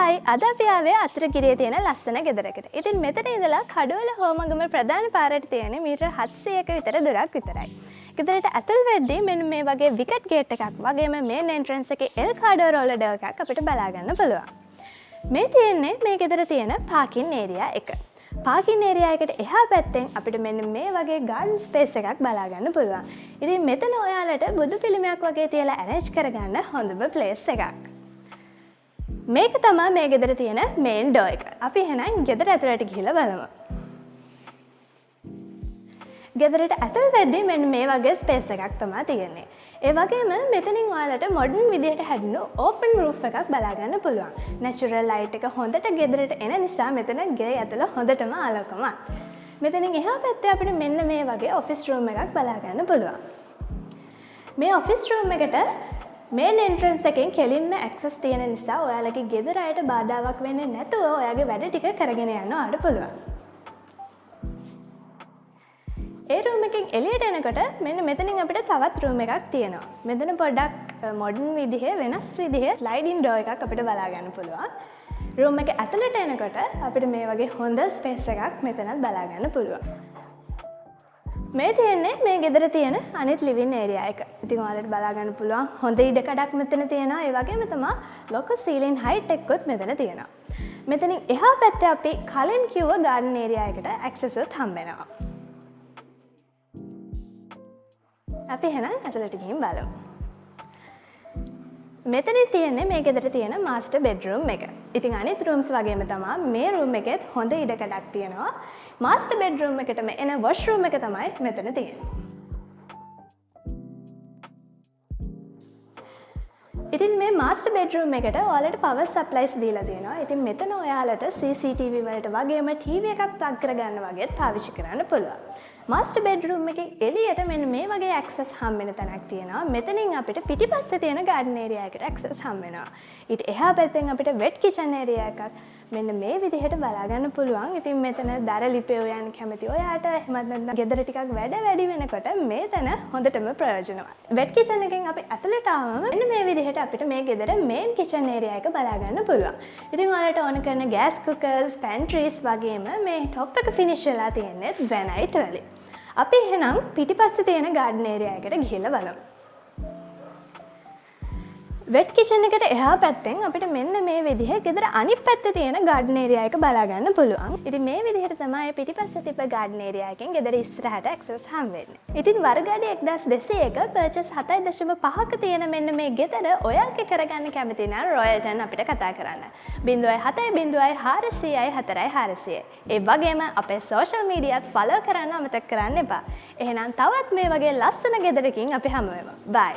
Hi අද අපි ආවේ අතරගිරියේ තියෙන ලස්සන ගෙදරකට. ඉතින් මෙතන ඉඳලා කඩවල හෝමගම ප්‍රධාන පාරට තියෙන මීටර් 700ක විතර දුරක් විතරයි. ගෙදරට ඇතුල් වෙද්දී මෙන්න මේ වගේ විකට් ගේට් එකක් වගේම මේන් එන්ට්‍රන්ස් එකේ එල්කාඩෝ රෝලර් ඩෝර් එකක් අපිට බලා ගන්න පුළුවන්. මේ තියෙන්නේ මේ ගෙදර තියෙන පාකින් ඒරියා එක. පාකින් ඒරියා එකට එහා පැත්තෙන් අපිට මෙන්න මේ වගේ ගාඩන් ස්පේස් එකක් බලා ගන්න පුළුවන්. ඉතින් මෙතන ඔයාලට බුදු පිළිමයක් වගේ තියලා ඇරේන්ජ් කරගන්න හොඳම ප්ලේස් එකක්. මේක තමයි මේ ගෙදර තියෙන මේන් ඩෝර් එක. අපි එහෙනම් ගෙදර ඇතුළට ගිහිල්ලා බලමු. ගෙදරට ඇතුල් වෙද්දී මෙන්න මේ වගේ ස්පේස් එකක් තමයි තියෙන්නේ. ඒ වගේම මෙතනින් ඔයාලට මොඩර්න් විදියට හැදුණු ඕපන් රූෆ් එකක් බලා ගන්න පුළුවන්. නැචරල් ලයිට් එක හොඳට ගෙදරට එන නිසා මෙතන ගේ ඇතුළ හොඳටම ආලෝකමත්. මෙතනින් එහා පැත්තේ අපිට මෙන්න මේ වගේ ඔෆිස් රූම් එකක් බලා ගන්න පුළුවන්. මේ ඔෆිස් රූම් එකට මේන් එන්ට්‍රන්ස් එකෙන් කෙලින්ම ඇක්සස් තියෙන නිසා ඔයාලගේ ගෙදර අයට බාධාවක් වෙන්නේ නැතුව ඔයාගේ වැඩ ටික කරගෙන යන්න ඔයාලට පුළුවන්. ඒ රූම් එකෙන් එළියට එනකොට මෙන්න මෙතනින් අපිට තවත් රූම් එකක් තියෙනවා. මෙතන පොඩ්ඩක් මොඩර්න් විදිහේ වෙනස් විදිහේ ස්ලයිඩින් ඩෝර් එකක් අපිට බලා ගන්න පුළුවන්. රූම් එක ඇතුළට එනකොට අපිට මේ වගේ හොඳ ස්පේස් එකක් මෙතනත් බලා ගන්න පුළුවන්. මේ තියෙන්නේ මේ ගෙදර තියෙන අනිත් ලිවින් ඒරියා එක. ඉතින් ඔයාලට බලා ගන්න පුළුවන් හොඳ ඉඩකඩක් මෙතන තියෙනවා. ඒ වගේම තමයි ලොකු සීලින් හයිට් එකකුත් මෙතන තියෙනවා. මෙතනින් එහා පැත්තේ අපි කලින් කිව්ව ගාඩන් ඒරියා එකට ඇක්සස් එකත් හම්බ වෙනවා. අපි එහෙනම් ඇතුළට ගිහින් බලමු. මෙතන තියෙන්නේ මේ ගෙදර තියෙන මාස්ටර් බෙඩ්රූම් එක. ඉතින් අනිත් රූම්ස් වගේම තමයි මේ රූම් එකෙත් හොඳ ඉඩකඩක් තියෙනවා. මාස්ටර් බෙඩ්රූම් එකටම එන වොෂ්රූම් එක තමයි මෙතන තියෙන්නේ. ඉතින් මේ මාස්ටර් බෙඩ්රූම් එකට ඔයාලට පවර් සප්ලයිස් දීලා තියෙනවා. ඉතින් මෙතන ඔයාලට CCTV වලට වගේම TV එකක් ප්ලග් කරගන්න වගේත් පාවිච්චි කරන්න පුළුවන්. මාස්ටර් බෙඩ්රූම් එකේ එළියට මෙන්න මේ වගේ ඇක්සස් හම්බ වෙන තැනක් තියෙනවා. මෙතනින් අපිට පිටිපස්සේ තියෙන ගාඩන් ඒරියා එකට ඇක්සස් හම්බ වෙනවා. ඊට එහා පැත්තෙන් අපිට වෙට් කිචන් ඒරියා එකක් මෙන්න මේ විදිහට බලා ගන්න පුළුවන්. ඉතින් මෙතන දර ලිපේ උයන් කැමති ඔයාට එහෙමත් නැත්නම් ගෙදර ටිකක් වැඩි වෙනකොට මේතන හොඳටම ප්‍රයෝජනවත්. වෙට් කිචන් එකෙන් අපි ඇතුළට ආවම මෙන්න මේ විදිහට අපිට මේ ගෙදර මේන් කිචන් ඒරියා එක බලා ගන්න පුළුවන්. ඉතින් ඔයාලට ඕන කරන ගෑස් කුකර්ස්, පැන්ට්‍රීස් වගේම මේ টොප් එක ෆිනිෂ් වෙලා තියෙන්නේ ග්‍රැනයිට් වලින්. අපි එහෙනම් පිටිපස්සේ තියෙන ගාඩන් ඒරියා එකට ගිහිල්ලා බලමු. වෙට් කිචන් එකට එහා පැත්තෙන් අපිට මෙන්න මේ විදිහේ ගෙදර අනිත් පැත්තේ තියෙන ගාඩන් ඒරියා එක බලා ගන්න පුළුවන්. ඉතින් මේ විදිහට තමයි පිටිපස්සේ තිබ්බ ගාඩන් ඒරියා එකෙන් ගෙදර ඉස්සරහට ඇක්සස් හම් වෙන්නේ. ඉතින් වර්ගඩි 1201 පර්චේස් 7.5ක තියෙන මෙන්න මේ ගෙදර ඔයාගේ කරගන්න කැමති නම් රොයල්ටන් අපිට කතා කරන්න. 0704004400. ඒ වගේම අපේ සෝෂල් මීඩියාත් ෆලෝ කරන්න අමතක කරන්න එපා. එහෙනම් තවත් මේ වගේ ලස්සන ගෙදරකින් අපි හමු වෙමු. බයි.